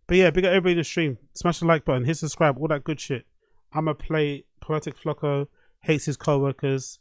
But yeah, big up everybody in the stream. Smash the like button, hit subscribe, all that good shit. I'ma play Poetik Flocko hates his co-workers,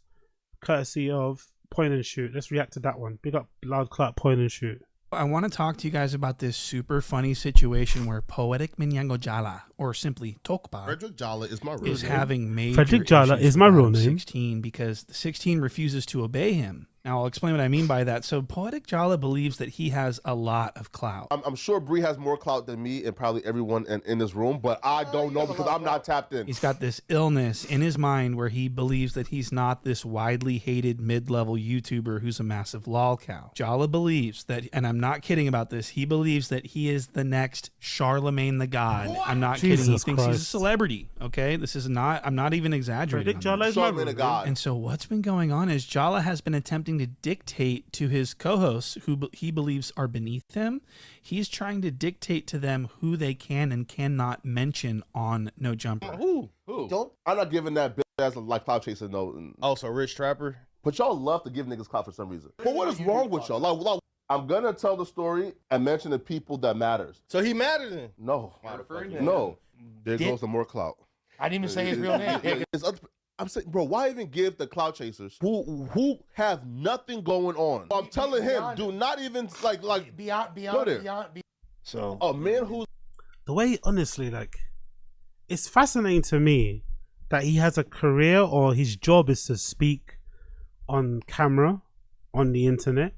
courtesy of Point and Shoot. Let's react to that one. Big up Loud Clark, Point and Shoot. I want to talk to you guys about this super funny situation where Poetik Minyango Jallah, or simply Tokpa, Frederick Jallah is my real is name. having major Frederick Jallah issues is my with real Adam name. 16 because the 16 refuses to obey him. Now, I'll explain what I mean by that. So Poetik Jallah believes that he has a lot of clout. I'm sure Bree has more clout than me and probably everyone in this room, but I don't know because I'm not tapped in. He's got this illness in his mind where he believes that he's not this widely hated mid-level YouTuber who's a massive lolcow. Jallah believes that, and I'm not kidding about this, he believes that he is the next Charlemagne the God. What? I'm not kidding. He thinks he's a celebrity, okay? This is not, I'm not even exaggerating. Charlemagne the God. And so what's been going on is Jallah has been attempting to dictate to his co-hosts who he believes are beneath him. He's trying to dictate to them who they can and cannot mention on No Jumper. Who? Don't. I'm not giving that bitch ass like clout chaser no. Oh, so Rich Trapper? But y'all love to give niggas clout for some reason. But what is wrong with y'all? Like, I'm gonna tell the story and mention the people that matters. So he mattered then? No. No. There goes the more clout. I didn't even say his real name. I'm saying, bro, why even give the clout chasers who have nothing going on? I'm telling him, do not even like beyond. So a man who's the way, honestly, like, it's fascinating to me that he has a career or his job is to speak on camera, on the internet,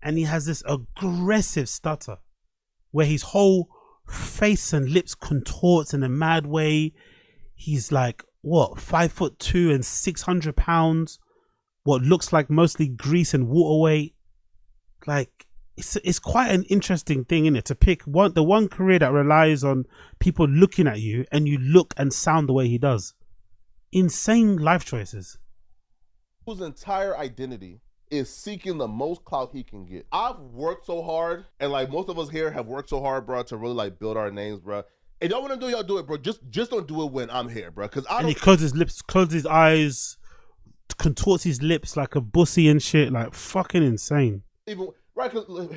and he has this aggressive stutter where his whole face and lips contorts in a mad way. He's like, what, 5'2" and 600 pounds, what looks like mostly grease and water weight. Like, it's quite an interesting thing, isn't it, to pick the one career that relies on people looking at you and you look and sound the way he does. Insane life choices. Whose entire identity is seeking the most clout he can get. I've worked so hard, and like most of us here have worked so hard, bro, to really like build our names, bro. If y'all want to do, y'all do it, bro. Just don't do it when I'm here, bro. Because I don't. And he closes his lips, closes his eyes, contorts his lips like a bussy and shit. Like, fucking insane. Even right, cause Wow,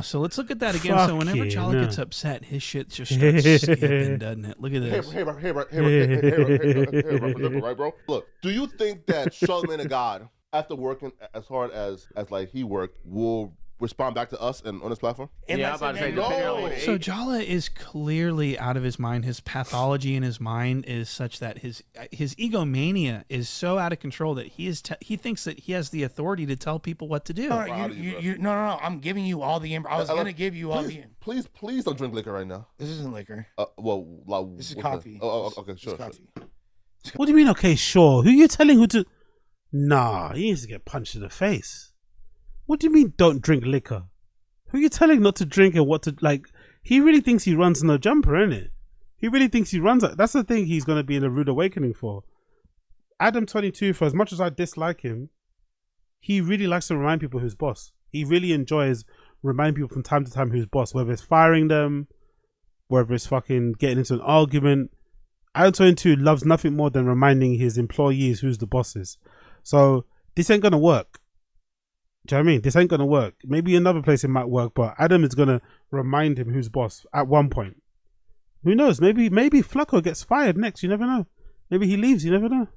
so let's look at that again. So whenever Jallah gets upset, his shit just starts skipping, doesn't it? Look at this. Right, bro. Look, do you think that Charlemagne the God, after working as hard as like he worked, will respond back to us and on this platform? Yeah, I'm about to say no. So Jallah is clearly out of his mind. His pathology in his mind is such that his egomania is so out of control that he thinks that he has the authority to tell people what to do. No, I'm giving you all the. I was gonna give you all the. Please don't drink liquor right now. This isn't liquor. This is coffee. Okay, sure. Coffee. What do you mean? Okay, sure. Who are you telling who to? Nah, he needs to get punched in the face. What do you mean don't drink liquor? Who are you telling not to drink and what to, like, he really thinks he runs No Jumper, innit? He really thinks he runs, that's the thing he's going to be in a rude awakening for. Adam22, for as much as I dislike him, he really likes to remind people who's boss. He really enjoys reminding people from time to time who's boss, whether it's firing them, whether it's fucking getting into an argument. Adam22 loves nothing more than reminding his employees who's the bosses. So this ain't going to work. Do you know what I mean? This ain't gonna work. Maybe another place it might work, but Adam is gonna remind him who's boss at one point. Who knows? Maybe Flacco gets fired next. You never know. Maybe he leaves. You never know.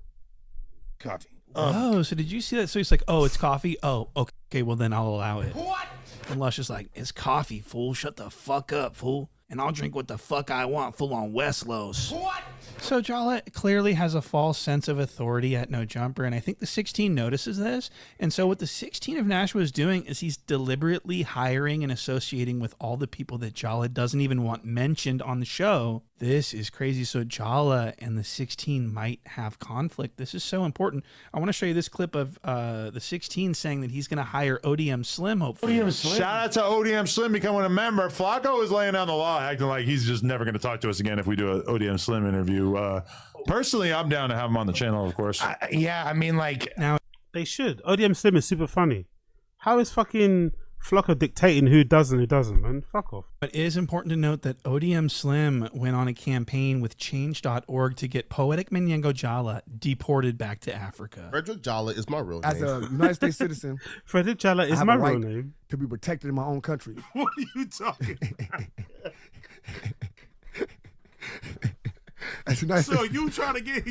Coffee. Oh, so did you see that? So he's like, oh, it's coffee? Oh, okay, well then I'll allow it. What? And Lush is like, it's coffee, fool. Shut the fuck up, fool. And I'll drink what the fuck I want, full on Westlos. What? So Jallah clearly has a false sense of authority at No Jumper, and I think the 16 notices this. And so what the 16 of Nashua is doing is he's deliberately hiring and associating with all the people that Jallah doesn't even want mentioned on the show. This is crazy. So Jallah and the 16 might have conflict. This is so important. I want to show you this clip of the 16 saying that he's going to hire ODM Slim, hopefully. ODM Slim. Shout out to ODM Slim becoming a member. Flacco is laying down the law, acting like he's just never going to talk to us again if we do an ODM Slim interview. Personally, I'm down to have him on the channel, of course. Yeah, I mean, like, now they should. ODM Slim is super funny. How is fucking Flocko dictating who does and who doesn't, man. Fuck off. But it is important to note that ODM Slim went on a campaign with change.org to get Poetik Menyengo Jallah deported back to Africa. Frederick Jallah is my real name. As a United States citizen, Frederick Jallah I is have my a right real name. to be protected in my own country. What are you talking about? As a United So States, you trying to get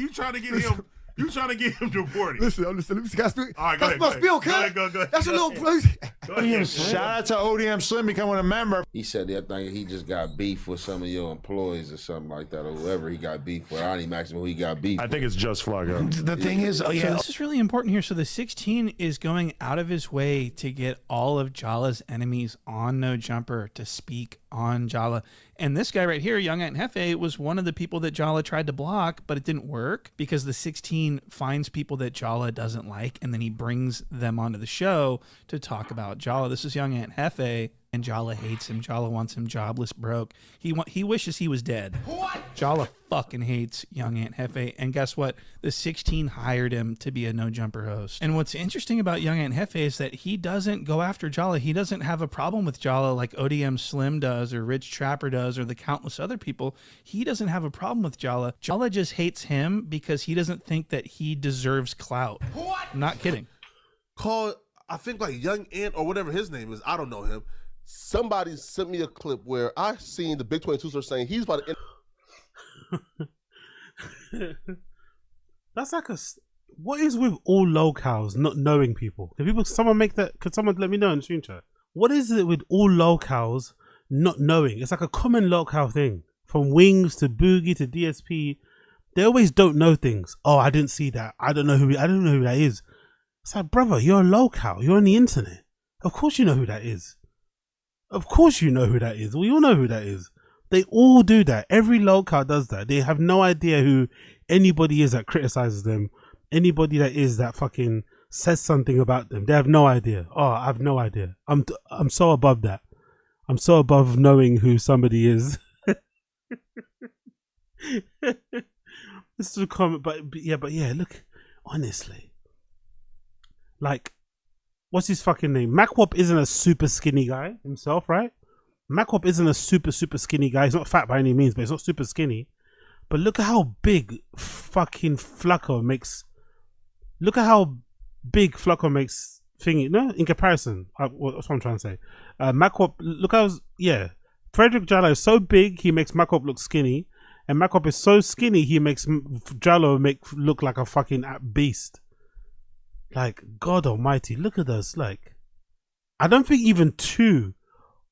him deported? listen, let me can I speak? All right, go That's ahead, my go spiel, ahead. cut. Go ahead. That's a little place. Shout out to ODM Slim becoming a member. He said that thing he just got beef with some of your employees or something like that, or whoever he got beef with. I don't even ask him who he got beef I with. think it's just Flocko. The thing is, So this is really important here. So the 16 is going out of his way to get all of Jallah's enemies on No Jumper to speak on Jallah. And this guy right here, Young Ant Hefe, was one of the people that Jallah tried to block, but it didn't work because the 16 finds people that Jallah doesn't like, and then he brings them onto the show to talk about Jallah. This is Young Ant Hefe, and Jallah hates him. Jallah wants him jobless, broke. He wishes he was dead. Jallah fucking hates Young Ant Hefe, and guess what? The 16 hired him to be a No Jumper host. And what's interesting about Young Ant Hefe is that he doesn't go after Jallah. He doesn't have a problem with Jallah like ODM Slim does, or Rich Trapper does, or the countless other people. He doesn't have a problem with Jallah. Jallah just hates him because he doesn't think that he deserves clout. I'm not kidding. Called, I think like Young Ant or whatever his name is. I don't know him. Somebody sent me a clip where I seen the Big 22 start saying he's about to. That's like what is with all locals not knowing people? Someone make that? Could someone let me know in the stream chat? What is it with all locals not knowing? It's like a common local thing. From Wings to Boogie to DSP, they always don't know things. Oh, I didn't see that. I don't know who that is. It's like, brother, you're a local. You're on the internet. Of course you know who that is. Of course you know who that is. We all know who that is. They all do that. Every local does that. They have no idea who anybody is that criticizes them. Anybody that is that fucking says something about them. They have no idea. Oh, I have no idea. I'm so above that. I'm so above knowing who somebody is. This is a comment, but yeah, look, honestly, like, what's his fucking name? Macwop isn't a super skinny guy himself, right? Macwop isn't a super skinny guy. He's not fat by any means, but he's not super skinny. But look at how big fucking Flocko makes. Look at how big Flocko makes thingy. No, in comparison, that's what I'm trying to say. Macwop, look how, yeah. Frederick Jallah is so big, he makes Macwop look skinny. And Macwop is so skinny, he makes Jallah look like a fucking beast. Like, God almighty, look at us. Like, I don't think even two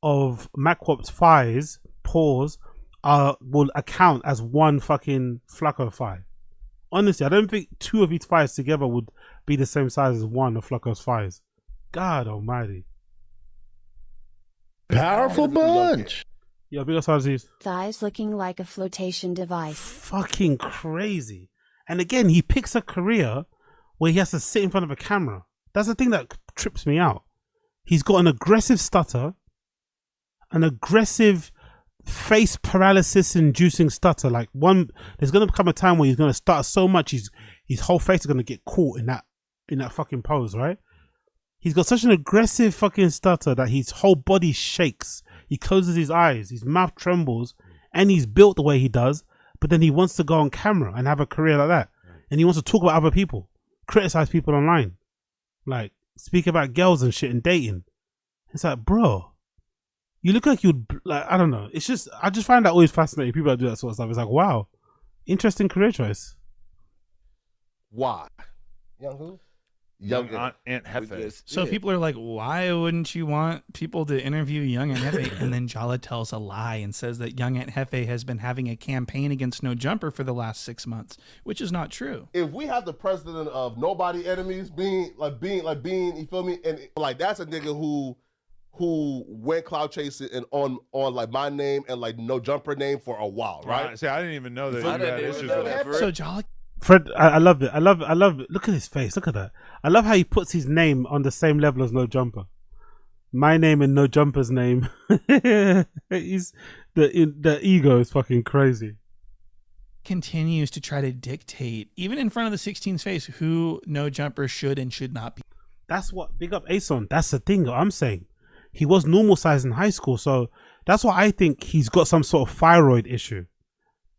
of Macwop's thighs, paws, will account as one fucking Flocko thigh. Honestly, I don't think two of his thighs together would be the same size as one of Flocko's thighs. God almighty. Powerful bunch. Yeah, big up Aziz. Thighs looking like a flotation device. Fucking crazy. And again, he picks a career where he has to sit in front of a camera. That's the thing that trips me out. He's got an aggressive stutter, an aggressive face paralysis inducing stutter. Like, there's gonna come a time where he's gonna stutter so much his whole face is gonna get caught in that fucking pose, right? He's got such an aggressive fucking stutter that his whole body shakes. He closes his eyes, his mouth trembles, and he's built the way he does, but then he wants to go on camera and have a career like that. And he wants to talk about other people, criticize people online, like speak about girls and shit and dating. It's like, bro, you look like you'd, like, I don't know. It's just, I just find that always fascinating. People that do that sort of stuff. It's like, wow, interesting career choice. Why? Young who? Young Ant Hefe. So people are like, why wouldn't you want people to interview Young Ant Hefe? And then Jallah tells a lie and says that Young Ant Hefe has been having a campaign against No Jumper for the last 6 months, which is not true. If we have the president of nobody enemies being, you feel me? And like, that's a nigga who went cloud chasing and on like my name and like No Jumper name for a while, right? See, I didn't even know that you had issues with that. So Jallah Fred, I love it. I love it. Look at his face. Look at that. I love how he puts his name on the same level as No Jumper. My name and No Jumper's name. He's the ego is fucking crazy. continues to try to dictate, even in front of the 16's face, who No Jumper should and should not be. That's what, big up Ason. That's the thing I'm saying. he was normal size in high school. So that's why I think he's got some sort of thyroid issue.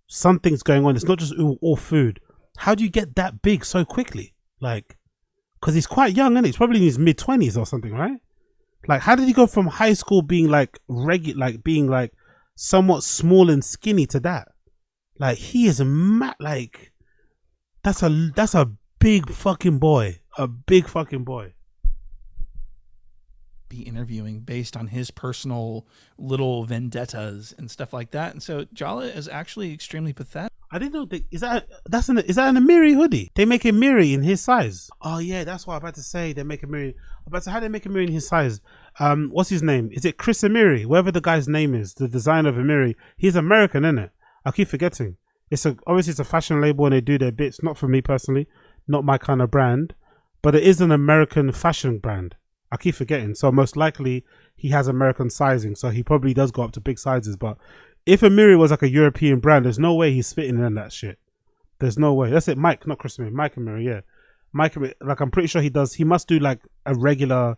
Something's going on. It's not just all food. How do you get that big so quickly? Like, because he's quite young, and he's probably in his mid-20s or something, right? Like, how did he go from high school being like being like somewhat small and skinny to that? Like, he is like, that's a big fucking boy. A big fucking boy. Be interviewing based on his personal little vendettas and stuff like that. And so Jallah is actually extremely pathetic. I didn't know is that an Amiri hoodie? They make a Amiri in his size. Oh yeah, that's what I'm about to say. They make a Amiri. I'm about to say, how they make a Amiri in his size? What's his name? Is it Chris Amiri? Whoever the guy's name is, the designer of Amiri. He's American, isn't it? I keep forgetting. Obviously it's a fashion label and they do their bits. Not for me personally, not my kind of brand, but it is an American fashion brand. I keep forgetting. So most likely he has American sizing. So he probably does go up to big sizes. But if Amiri was like a European brand, there's no way he's fitting in that shit. There's no way. That's it. Mike, not Chris Amiri. Mike Amiri, yeah. Mike Amiri, like I'm pretty sure he does. He must do like a regular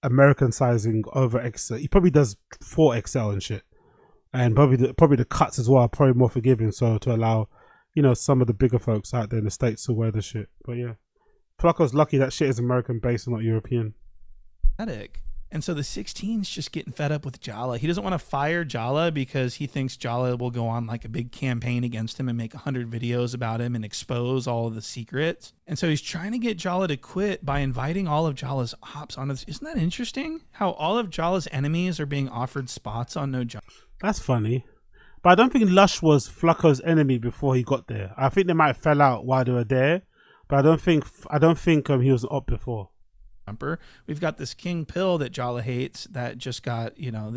American sizing over XL. He probably does 4XL and shit. And probably the cuts as well are probably more forgiving. So to allow, you know, some of the bigger folks out there in the States to wear the shit. But yeah. Flacco's lucky that shit is American based and not European. And so the 16's just getting fed up with Jallah. He doesn't want to fire Jallah because he thinks Jallah will go on like a big campaign against him and make 100 videos about him and expose all of the secrets. And so he's trying to get Jallah to quit by inviting all of Jallah's ops onto this. Isn't that interesting? How all of Jallah's enemies are being offered spots on No Jallah. That's funny. But I don't think Lush was Flacco's enemy before he got there. I think they might have fell out while they were there. But I don't think he was up before. We've got this King Pill that Jallah hates that just got, you know,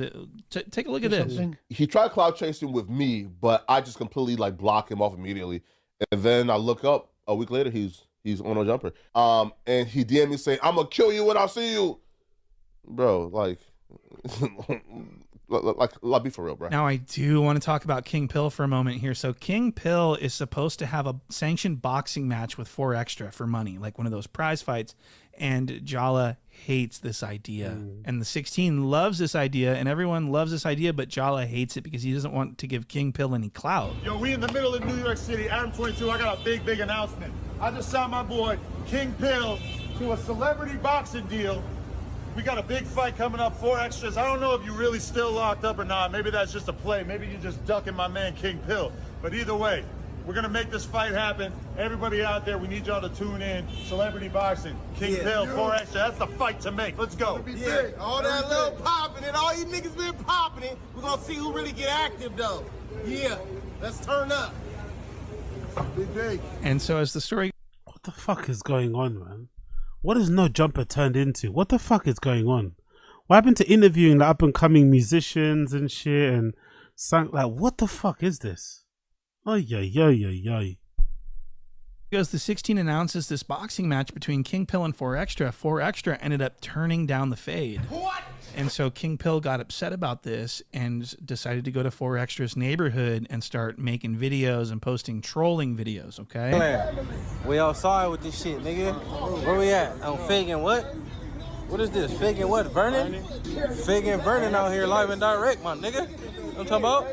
take a look at this. He tried cloud chasing with me, but I just completely like block him off immediately. And then I look up a week later, he's on a jumper. And he DM me saying, "I'm gonna kill you when I see you." Bro, like be for real, bro. Now I do want to talk about King Pill for a moment here. So King Pill is supposed to have a sanctioned boxing match with 4 Extra for money, like one of those prize fights. And Jallah hates this idea. And the 16 loves this idea, and everyone loves this idea, but Jallah hates it because he doesn't want to give King Pill any clout. Yo, we in the middle of New York City, Adam 22. I got a big announcement. I just signed my boy King Pill to a celebrity boxing deal. We got a big fight coming up, 4 Extras. I don't know if you're really still locked up or not. Maybe that's just a play. Maybe you're just ducking my man King Pill. But either way, we're going to make this fight happen. Everybody out there, we need y'all to tune in. Celebrity boxing, King Pill, 4 Extra. That's the fight to make. Let's go. Yeah, all that little popping and all you niggas been popping it. We're going to see who really get active, though. Yeah, let's turn up. Big. And so as the story... What the fuck is going on, man? What is No Jumper turned into? What the fuck is going on? What happened to interviewing the up-and-coming musicians and shit and like, what the fuck is this? Oh, yeah. Because the 16 announces this boxing match between King Pill and 4 Extra. 4 Extra ended up turning down the fade. What? And so King Pill got upset about this and decided to go to 4 Extra's neighborhood and start making videos and posting trolling videos, okay? We outside with this shit, nigga. Where we at? On Fig and what? What is this? Fig and what? Vernon? Fig and Vernon out here live and direct, my nigga. You know what I'm talking about?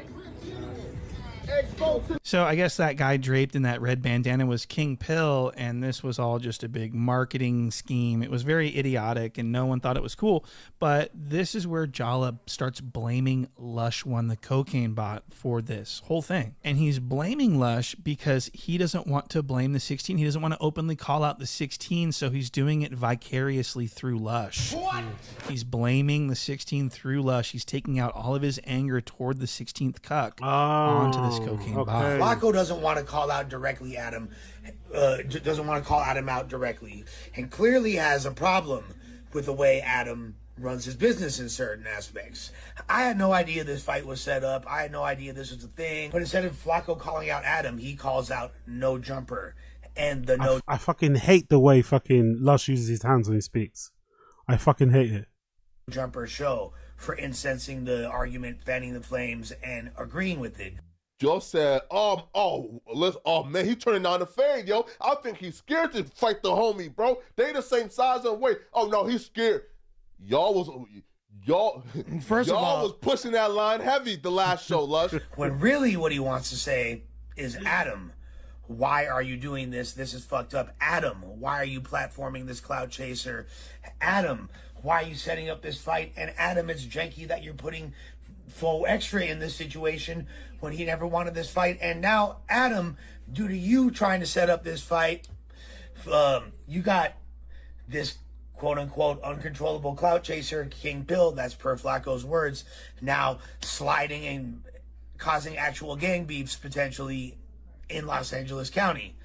So I guess that guy draped in that red bandana was King Pill, and this was all just a big marketing scheme. It was very idiotic, and no one thought it was cool. But this is where Jallah starts blaming Lush One, the cocaine bot, for this whole thing. And he's blaming Lush because he doesn't want to blame the 16. He doesn't want to openly call out the 16, so he's doing it vicariously through Lush. What? He's blaming the 16 through Lush. He's taking out all of his anger toward the 16th cuck onto this cocaine bot. Flacco doesn't want to call out directly Adam, doesn't want to call Adam out directly, and clearly has a problem with the way Adam runs his business in certain aspects. I had no idea this fight was set up. I had no idea this was a thing. But instead of Flacco calling out Adam, he calls out No Jumper. And the No I fucking hate the way fucking Lush uses his hands when he speaks. I fucking hate it. Jumper show for incensing the argument, fanning the flames, and agreeing with it. Joe said, man, he turning down the fade, yo. I think he's scared to fight the homie, bro. They the same size and weight. Oh, no, he's scared. Y'all, First of all, was pushing that line heavy the last show, Lush. When really what he wants to say is, Adam, why are you doing this? This is fucked up. Adam, why are you platforming this cloud chaser? Adam, why are you setting up this fight? And Adam, it's janky that you're putting full extra in this situation when he never wanted this fight. And now, Adam, due to you trying to set up this fight, you got this quote-unquote uncontrollable clout chaser, King Bill, that's per Flacco's words, now sliding and causing actual gang beefs potentially in Los Angeles County.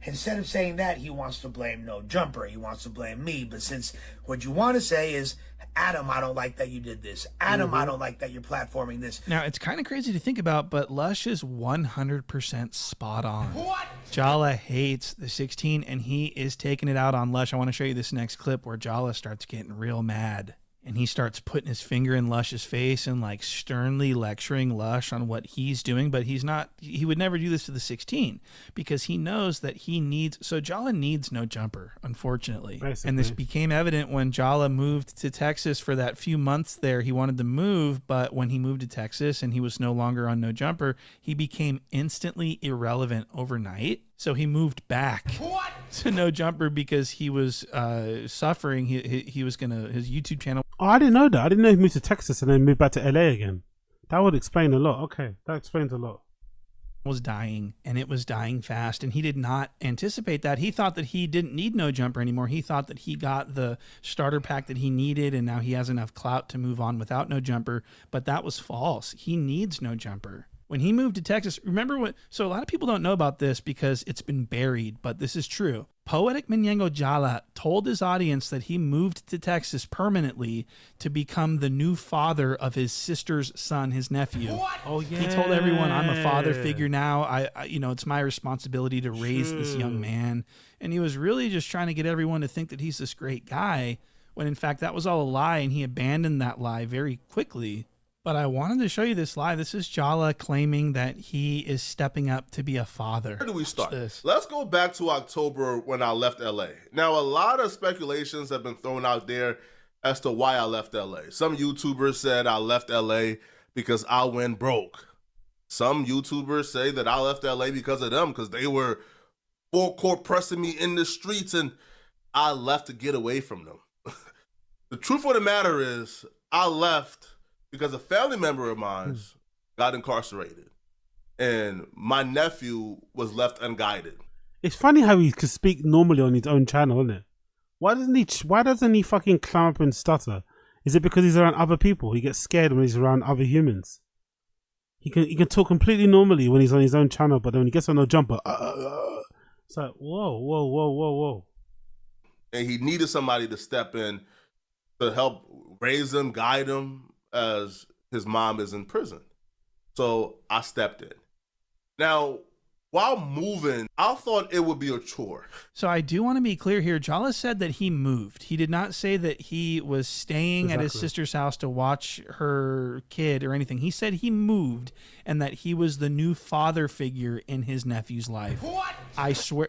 Instead of saying that, he wants to blame No Jumper. He wants to blame me. But since what you want to say is, Adam, I don't like that you did this. Adam, I don't like that you're platforming this. Now, it's kind of crazy to think about, but Lush is 100% spot on. What? Jallah hates the 16, and he is taking it out on Lush. I want to show you this next clip where Jallah starts getting real mad. And he starts putting his finger in Lush's face and like sternly lecturing Lush on what he's doing. But he would never do this to the 16 because he knows that so Jallah needs No Jumper, unfortunately. Basically. And this became evident when Jallah moved to Texas for that few months there. He wanted to move, but when he moved to Texas and he was no longer on No Jumper, he became instantly irrelevant overnight. So he moved back to No Jumper because he was suffering. He was his YouTube channel. Oh, I didn't know that. I didn't know he moved to Texas and then moved back to LA again. That would explain a lot. Okay, that explains a lot. Was dying, and it was dying fast, and he did not anticipate that. He thought that he didn't need No Jumper anymore. He thought that he got the starter pack that he needed, and now he has enough clout to move on without No Jumper. But that was false. He needs No Jumper. When he moved to Texas, so a lot of people don't know about this because it's been buried, but this is true. Poetik Menyengo Jallah told his audience that he moved to Texas permanently to become the new father of his sister's son, his nephew. What? Oh, yeah. He told everyone, I'm a father figure now. I it's my responsibility to raise this young man. And he was really just trying to get everyone to think that he's this great guy, when in fact that was all a lie, and he abandoned that lie very quickly. But I wanted to show you this lie. This is Jallah claiming that he is stepping up to be a father. Where do we start? Let's go back to October when I left LA. Now, a lot of speculations have been thrown out there as to why I left LA. Some YouTubers said I left LA because I went broke. Some YouTubers say that I left LA because of them, because they were full court pressing me in the streets and I left to get away from them. The truth of the matter is I left because a family member of mine got incarcerated and my nephew was left unguided. It's funny how he could speak normally on his own channel, isn't it? Why doesn't he fucking climb up and stutter? Is it because he's around other people? He gets scared when he's around other humans. He can talk completely normally when he's on his own channel, but then when he gets on No Jumper, it's like, whoa. And he needed somebody to step in to help raise him, guide him, as his mom is in prison. So I stepped in. Now, while moving, I thought it would be a chore. So I do want to be clear here. Jallah said that he moved. He did not say that he was staying at his sister's house to watch her kid or anything. He said he moved and that he was the new father figure in his nephew's life. What? I swear,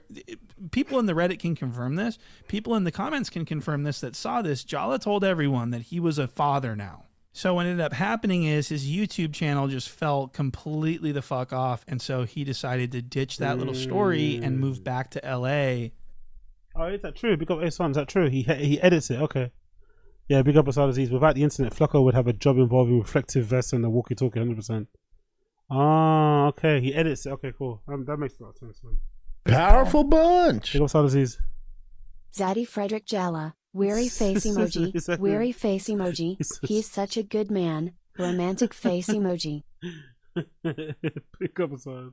people in the Reddit can confirm this. People in the comments can confirm this that saw this. Jallah told everyone that he was a father now. So what ended up happening is his YouTube channel just fell completely the fuck off. And so he decided to ditch that little story and move back to LA. Oh, is that true? Big up A-Son, is that true? He edits it, okay. Yeah, big up Asad Aziz. Without the internet, Flacco would have a job involving reflective vests and a walkie-talkie 100%. Ah, okay. He edits it. Okay, cool. That makes a lot of sense, man. Powerful bunch. Big up Asad Aziz. Zaddy Frederick Jallah. Weary face emoji. Weary face emoji. He's such a good man. Romantic face emoji. Pick up a side.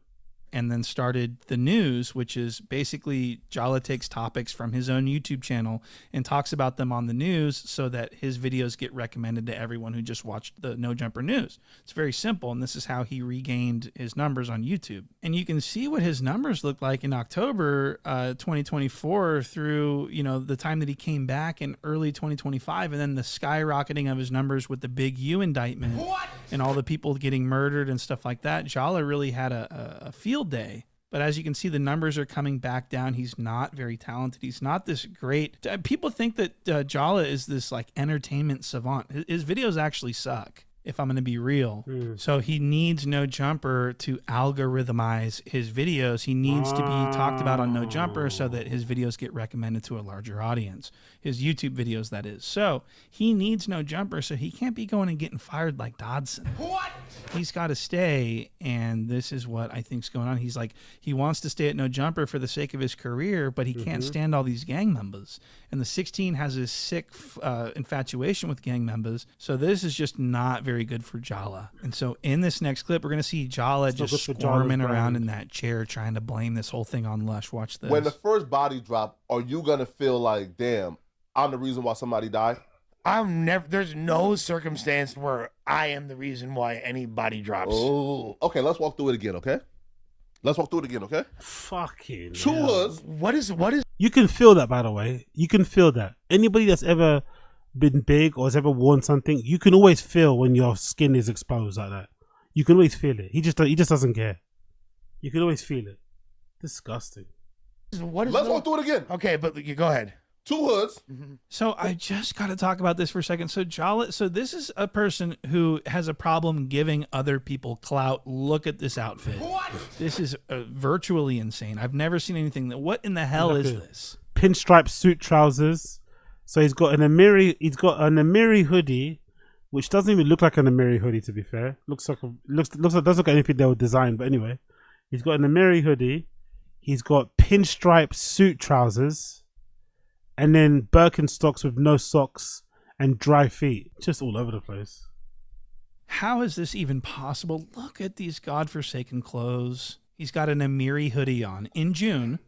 And then started the news, which is basically Jallah takes topics from his own YouTube channel and talks about them on the news so that his videos get recommended to everyone who just watched the No Jumper news. It's very simple, and this is how he regained his numbers on YouTube. And you can see what his numbers look like in October 2024 through, the time that he came back in early 2025, and then the skyrocketing of his numbers with the Big U indictment and all the people getting murdered and stuff like that. Jallah really had a field day. But as you can see, the numbers are coming back down. He's not very talented. He's not this great. People think that Jallah is this like entertainment savant. His videos actually suck, if I'm going to be real. So he needs No Jumper to algorithmize his videos. He needs to be talked about on No Jumper so that his videos get recommended to a larger audience. His YouTube videos, that is. So he needs No Jumper, so he can't be going and getting fired like Dodson. What? He's got to stay, and this is what I think's going on. He's like, he wants to stay at No Jumper for the sake of his career, but he can't stand all these gang members. And the 16 has this sick infatuation with gang members. So this is just not very good for Jallah. And so in this next clip, we're going to see Jallah just squirming around in that chair trying to blame this whole thing on Lush. Watch this. When the first body drop, are you going to feel like, damn, I'm the reason why somebody died? There's no circumstance where I am the reason why anybody drops. Oh, okay. Let's walk through it again, okay? Fucking Two hoods. What is? You can feel that, by the way. You can feel that. Anybody that's ever been big or has ever worn something, you can always feel when your skin is exposed like that. You can always feel it. He just doesn't care. You can always feel it. Disgusting. Let's walk through it again. Okay, but you go ahead. Two hoods. So I just got to talk about this for a second. So Jallah, so this is a person who has a problem giving other people clout. Look at this outfit. What? This is virtually insane. I've never seen anything that. What in the hell is this? Pinstripe suit trousers. So he's got an Amiri hoodie, which doesn't even look like an Amiri hoodie, to be fair. Looks like doesn't look like anything they would design, but anyway. He's got an Amiri hoodie. He's got pinstripe suit trousers. And then Birkenstocks with no socks and dry feet. Just all over the place. How is this even possible? Look at these godforsaken clothes. He's got an Amiri hoodie on. In June,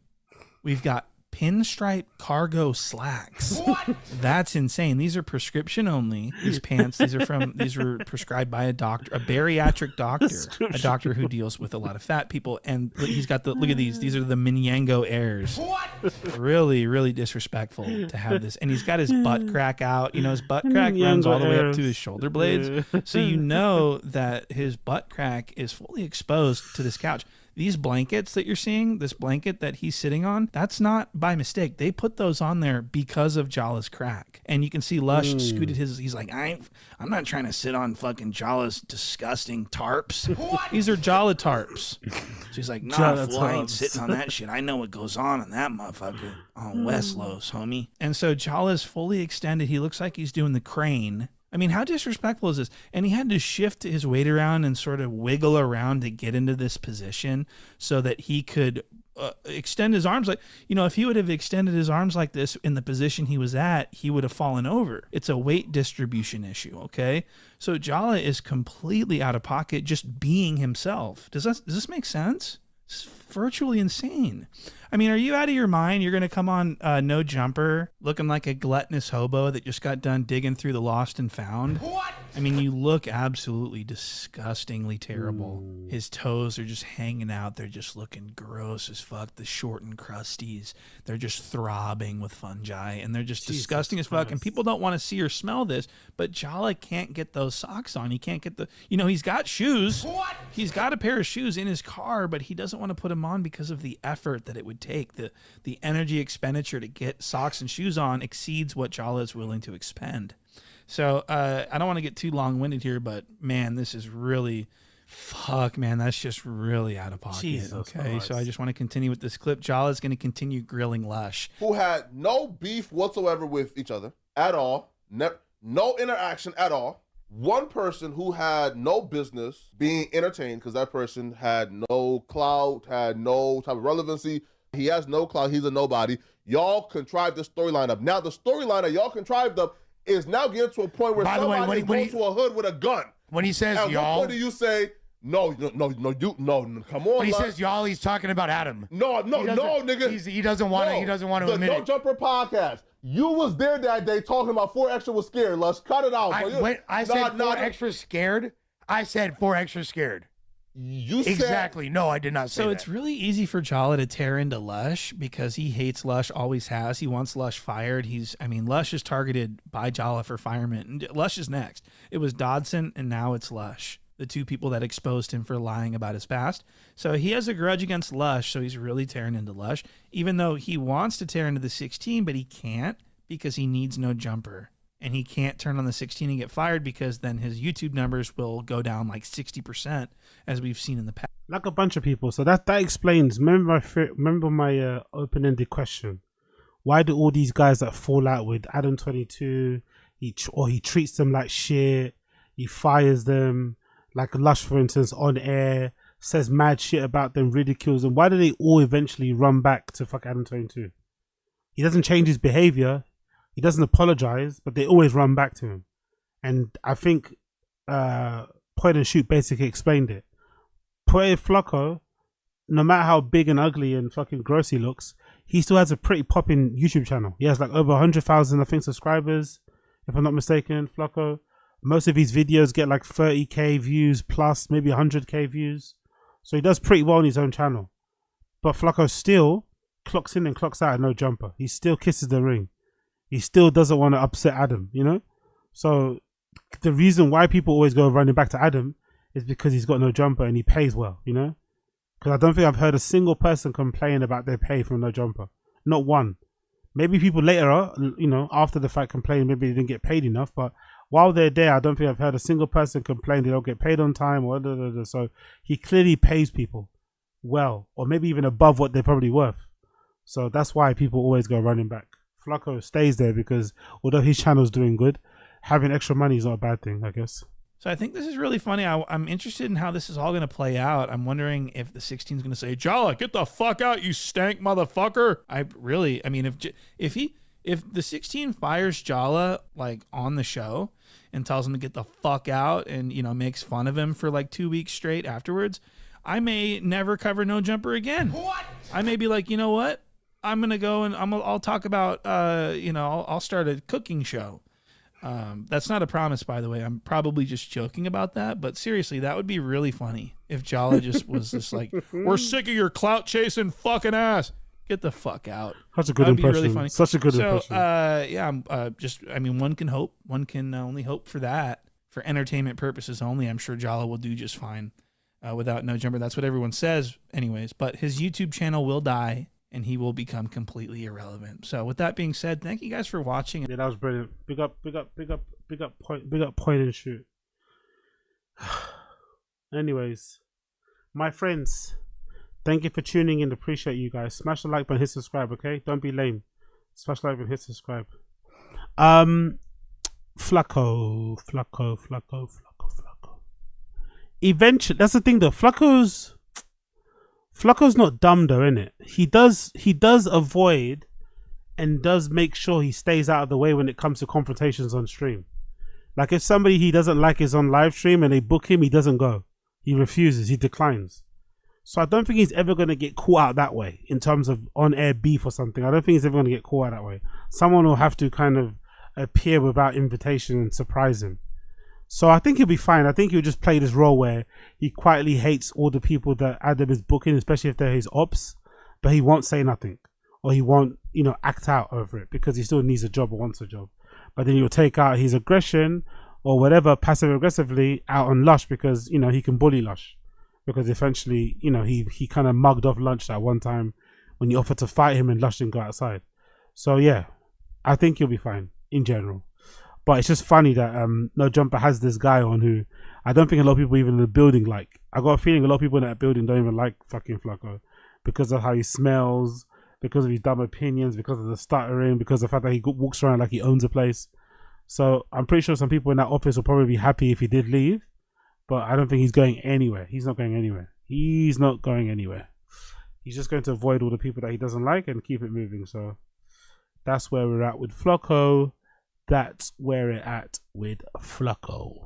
we've got pinstripe cargo slacks. What? That's insane. These are prescription only. These pants, these were prescribed by a doctor, a bariatric doctor, a doctor who deals with a lot of fat people. And he's got look at these. These are the Minyango Airs. What? Really, really disrespectful to have this. And he's got his butt crack out. You know, his butt crack runs all the way up to his shoulder blades. So you know that his butt crack is fully exposed to this couch. These blankets that you're seeing, this blanket that he's sitting on, that's not by mistake. They put those on there because of Jallah's crack. And you can see Lush scooted he's like, I'm not trying to sit on fucking Jallah's disgusting tarps. What? These are Jallah tarps. So he's like, nah, fool, I ain't sitting on that shit. I know what goes on in that motherfucker. On West Los, homie. And so Jallah's fully extended. He looks like he's doing the crane. I mean, how disrespectful is this? And he had to shift his weight around and sort of wiggle around to get into this position so that he could extend his arms. Like, you know, if he would have extended his arms like this in the position he was at, he would have fallen over. It's a weight distribution issue, okay? So Jallah is completely out of pocket just being himself. Does this make sense? It's virtually insane. I mean, are you out of your mind? You're going to come on No Jumper looking like a gluttonous hobo that just got done digging through the lost and found? What? I mean, you look absolutely disgustingly terrible. His toes are just hanging out. They're just looking gross as fuck. The shortened crusties, they're just throbbing with fungi, and they're just disgusting as fuck. And people don't want to see or smell this, but Jallah can't get those socks on. He can't get he's got shoes. What? He's got a pair of shoes in his car, but he doesn't want to put them on because of the effort that it would take. The energy expenditure to get socks and shoes on exceeds what Jallah is willing to expend. So I don't want to get too long-winded here, but man, this is really, that's just really out of pocket. Jesus okay, Christ. So I just want to continue with this clip. Jallah is going to continue grilling Lush, who had no beef whatsoever with each other at all, no interaction at all. One person who had no business being entertained because that person had no clout, had no type of relevancy. He has no clout. He's a nobody. Y'all contrived this storyline up. Now the storyline that y'all contrived up is now getting to a point where somebody goes to a hood with a gun. When he says at y'all, what point do you say no? Come on. When he says y'all, he's talking about Adam. No, nigga. He doesn't want to. He doesn't want to admit it. The No Jumper podcast. You was there that day talking about 4 Extra was scared. Let's cut it out. I said 4 Extra scared. I said 4 Extra scared. You said exactly. No, I did not say so that. It's really easy for Jallah to tear into Lush because he hates Lush, always has. He wants Lush fired. Lush is targeted by Jallah for fireman. And Lush is next. It was Dodson, and now it's Lush. the two people that exposed him for lying about his past. So he has a grudge against Lush, so he's really tearing into Lush, even though he wants to tear into the 16, but he can't because he needs no jumper. And he can't turn on the 16 and get fired because then his YouTube numbers will go down like 60%, as we've seen in the past. Like a bunch of people. So that explains. Remember my open-ended question. Why do all these guys that fall out with Adam 22, he treats them like shit, he fires them, like Lush, for instance, on air, says mad shit about them, ridicules them. Why do they all eventually run back to fuck Adam 22? He doesn't change his behavior. He doesn't apologize, but they always run back to him. And I think Point and Shoot basically explained it. Poetik Flacco, no matter how big and ugly and fucking gross he looks, he still has a pretty popping YouTube channel. He has like over 100,000, I think, subscribers, if I'm not mistaken, Flacco. Most of his videos get like 30k views plus, maybe 100k views. So he does pretty well on his own channel. But Flacco still clocks in and clocks out at no jumper. He still kisses the ring. He still doesn't want to upset Adam, you know? So the reason why people always go running back to Adam is because he's got no jumper and he pays well, you know? Because I don't think I've heard a single person complain about their pay from no jumper. Not one. Maybe people later, you know, after the fact complain maybe they didn't get paid enough, but while they're there, I don't think I've heard a single person complain they don't get paid on time or so he clearly pays people well, or maybe even above what they're probably worth. So that's why people always go running back. Flacco stays there because although his channel's doing good, having extra money is not a bad thing, I guess. So I think this is really funny. I'm interested in how this is all going to play out. I'm wondering if the 16 is going to say, Jallah, get the fuck out, you stank motherfucker. I mean, if the 16 fires Jallah like on the show and tells him to get the fuck out and, you know, makes fun of him for like 2 weeks straight afterwards, I may never cover No Jumper again. What? I may be like, you know what? I'm going to go and I'll talk about, I'll start a cooking show. That's not a promise, by the way. I'm probably just joking about that. But seriously, that would be really funny if Jallah just was just like, we're sick of your clout chasing fucking ass. Get the fuck out. Such a good impression. Really funny. Such a good impression. One can hope. One can only hope for that. For entertainment purposes only, I'm sure Jallah will do just fine without No Jumper. That's what everyone says anyways. But his YouTube channel will die. And he will become completely irrelevant. So with that being said, thank you guys for watching. Yeah, that was brilliant. Big up Point and Shoot. Anyways, my friends, thank you for tuning in. Appreciate you guys. Smash the like button, hit subscribe, okay? Don't be lame. Smash the like button, hit subscribe. Flacco. Eventually, that's the thing though. Flacco's not dumb though, innit? He does avoid and does make sure he stays out of the way when it comes to confrontations on stream. Like if somebody he doesn't like is on live stream and they book him, he doesn't go. He refuses, he declines. So I don't think he's ever going to get caught out that way in terms of on-air beef or something. I don't think he's ever going to get caught out that way. Someone will have to kind of appear without invitation and surprise him. So I think he'll be fine. I think he'll just play this role where he quietly hates all the people that Adam is booking, especially if they're his ops, but he won't say nothing or he won't, act out over it because he still needs a job or wants a job. But then he'll take out his aggression or whatever passive aggressively out on Lush because, he can bully Lush because eventually, he kind of mugged off Lunch that one time when you offered to fight him and Lush didn't go outside. So yeah, I think he'll be fine in general. But it's just funny that No Jumper has this guy on who I don't think a lot of people even in the building like. I got a feeling a lot of people in that building don't even like fucking Flacco because of how he smells, because of his dumb opinions, because of the stuttering, because of the fact that he walks around like he owns a place. So I'm pretty sure some people in that office will probably be happy if he did leave, but I don't think he's going anywhere. He's not going anywhere. He's not going anywhere. He's just going to avoid all the people that he doesn't like and keep it moving. So that's where we're at with Flacco. That's where we're at with Flacco.